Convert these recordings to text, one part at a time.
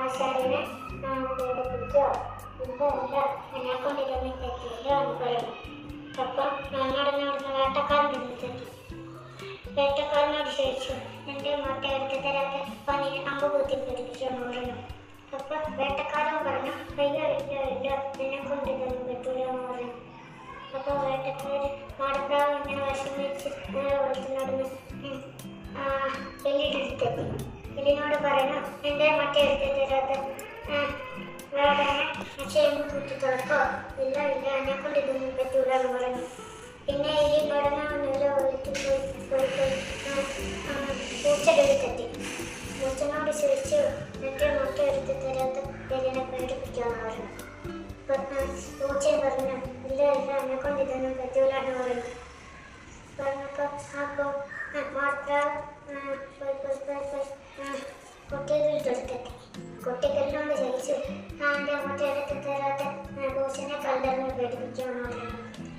ആശാരിനെ പേടിപ്പിച്ചോ ഇതല്ല എന്നെ കൊണ്ടിരുന്ന് തെറ്റില്ലോ എന്ന് പറയും. അപ്പം നടന്ന് വേട്ടക്കാരൻ തെറ്റി. വേട്ടക്കാരനോട് ചോദിച്ചു, എൻ്റെ മുട്ട എടുത്ത് തരാതെ പന്നിനെ അമ്പ് കുത്തി പിടിപ്പിച്ചു എന്ന് പറഞ്ഞു. അപ്പൊ വേട്ടക്കാരൻ പറഞ്ഞു, അയ്യോ ഇല്ല ഇല്ല എന്നെ കൊണ്ട് ഇതൊന്നും പറ്റൂല എന്ന് പറഞ്ഞു. അപ്പോൾ വേട്ടക്കാരൻ മാടപ്രാവ് ഇങ്ങനെ വശം വെച്ച് വെളുത്ത് നടന്ന് എല്ലിടെടുത്തെത്തി. എല്ലിനോട് പറഞ്ഞു, എൻ്റെ മുട്ട എടുത്ത് തരാതെ വേടനെ ചേമ്പ് കുത്തി തുറക്കോ? ഇല്ല ഇല്ല എന്നെ കൊണ്ട് ഇതൊന്നും പറ്റൂല എന്ന് പറഞ്ഞു. പിന്നെ എലി നടന്നില്ല ഒളിച്ചു പോയി പൂച്ചെടുത്തെത്തി. പൂച്ചനോട് ചോദിച്ചു, എൻ്റെ മുട്ട എടുത്ത് തരാത്ത എലിനെ പേടിപ്പിക്കാമെന്ന് പറഞ്ഞു. പൂച്ച പറഞ്ഞു, ഇല്ല ഇല്ല എന്നെ കൊണ്ട് ഇതൊന്നും പറ്റൂല എന്ന് പറഞ്ഞു. പറഞ്ഞപ്പോൾ അപ്പോൾ മാടപ്രാവ് കുട്ടികളെടുത്തെത്തി. കുട്ടികളിനോട് ചോദിച്ചു, എൻ്റെ മുട്ട എടുത്ത് തരാത്ത പൂച്ചനെ കല്ലെറിഞ്ഞ് പേടിപ്പിക്കാമെന്ന് പറഞ്ഞു.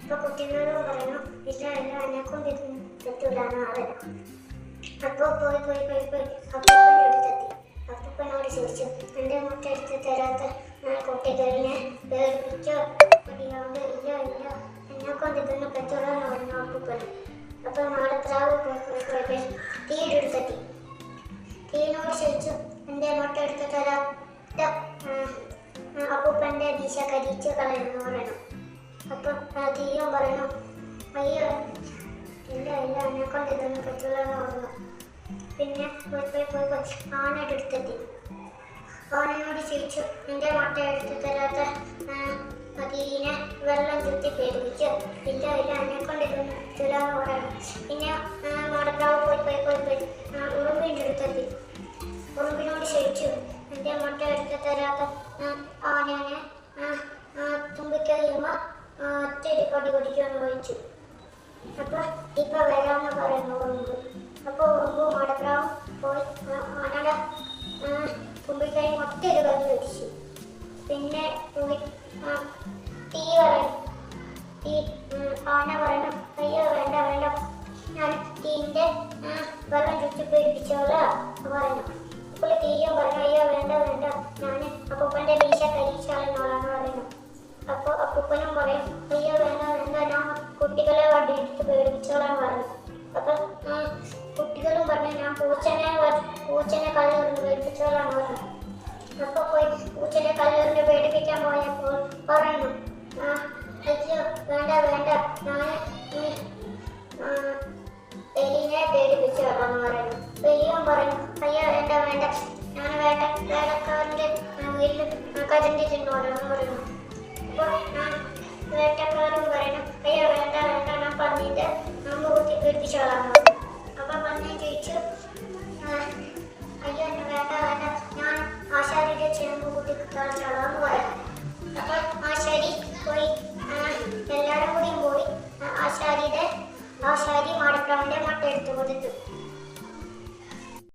അപ്പോൾ കുട്ടികളോട് പറഞ്ഞു, ഇല്ല ഇല്ല എന്നെ കൊണ്ട് ഇതൊന്നും പറ്റൂല എന്ന് പറഞ്ഞു. അപ്പോൾ പോയി അപ്പൂപ്പൻ്റെ അടുത്തെത്തി. അപ്പൂപ്പനോട് ചോദിച്ചു, എൻ്റെ മുട്ട എടുത്ത് തരാത്ത കുട്ടികളിനെ പേടിപ്പിച്ചോ? അടിയോണ്ട് ഇല്ല ഇല്ല എന്നെ കൊണ്ട് ഇതൊന്നും പറ്റൂല എന്ന് പറഞ്ഞു അപ്പൂപ്പൻ. അപ്പോൾ മാടപ്രാവ് പോയി തീയെടുത്തെത്തി. തീയിനോട് ചോദിച്ചു, എൻ്റെ മുട്ട എടുത്ത് തരാത്ത അപ്പൂപ്പൻ്റെ ദിശ കരിച്ച് കളയുന്നു പറയണം. അപ്പം തീയും പറഞ്ഞു, അയ്യോ ഇല്ല ഇല്ല എന്നെ കൊണ്ട് ഇതൊന്നും പറ്റൂല എന്ന് പറഞ്ഞു. പിന്നെ പോയി ആനയുടെ അടുത്തെത്തി. ആനയോട് ചോദിച്ചു, എൻ്റെ മുട്ട എടുത്ത് തരാത്ത തീനെ വെള്ളം ചുറ്റി പേടിപ്പിച്ചു. ഇല്ല ഇല്ല എന്നെ കൊണ്ട് ഇതൊന്നും പറ്റൂല എന്ന് പറയണം. പിന്നെ മാടപ്രാവ് പോയി ഉറുമ്പിൻ്റെ അടുത്തെത്തി. ഉറുമ്പിനോട് ചോദിച്ചു, എൻ്റെ മുട്ട എടുത്ത് തരാത്ത ആനനെ തുമ്പിക്കറിയുമ്പോൾ ഒറ്റടി കൊടി കൊടിക്കുമെന്ന് ചോദിച്ചു. അപ്പോൾ ഇപ്പം വരാമെന്ന് പറയുന്നു ഉറുമ്പ്. അപ്പോൾ ഉറുമ്പ് മാടപ്രാവും പോയി ആനയുടെ തുമ്പിക്കൈ ഒറ്റൊരു കല്ല് വെച്ചു. പിന്നെ ആന പറയണം, അയ്യോ വേണ്ട വേണ്ട ഞാൻ തീൻ്റെ വെള്ളം ചുറ്റി പേടിപ്പിച്ചോളാം പറഞ്ഞു. അപ്പോൾ തീയും പറഞ്ഞു, അയ്യോ വേണ്ട വേണ്ട ഞാൻ അപ്പൂപ്പൻ്റെ മീശ കരിച്ചാളെന്നോളാന്ന് പറയുന്നു. അപ്പോൾ അപ്പൂപ്പനും പറയും, അയ്യോ വേണ്ട വേണ്ട ഞാൻ കുട്ടികളെ വടിയെടുത്ത് പേടിപ്പിച്ചോളാൻ പറഞ്ഞു. അപ്പം കുട്ടികളും പറഞ്ഞു, ഞാൻ പൂച്ചനെ കല്ലെറിഞ്ഞ് പേടിപ്പിച്ചോളാന്ന് പറഞ്ഞു. അപ്പോൾ പോയി പൂച്ചനെ കല്ലെറിഞ്ഞ് പേടിപ്പിക്കാൻ പോയപ്പോൾ പറയുന്നു, അയ്യോ വേണ്ട വേണ്ട ഞാൻ എലിനെ പേടിപ്പിച്ചോളാന്ന് പറയുന്നു. എലിയും പറഞ്ഞു, അയ്യോ വേണ്ട വേണ്ട ഞാൻ വേട്ടക്കാരൻ്റെ വീട്ടിൽ കരണ്ടി തിന്നോളാന്ന് പറയുന്നു. അപ്പോൾ വേട്ടക്കാരും പറയണം, അയ്യോ വേണ്ട വേണ്ട ഞാൻ പന്നീൻ്റെ അമ്പ് കുത്തി പേടിപ്പിച്ചോളാന്ന് പറഞ്ഞു. അപ്പോൾ പന്നി ചോദിച്ചു, അയ്യോ എന്നെ വേണ്ട വേണ്ട ഞാൻ ആശാരിയുടെ ചേമ്പ് കുത്തി കളഞ്ഞോളാന്ന്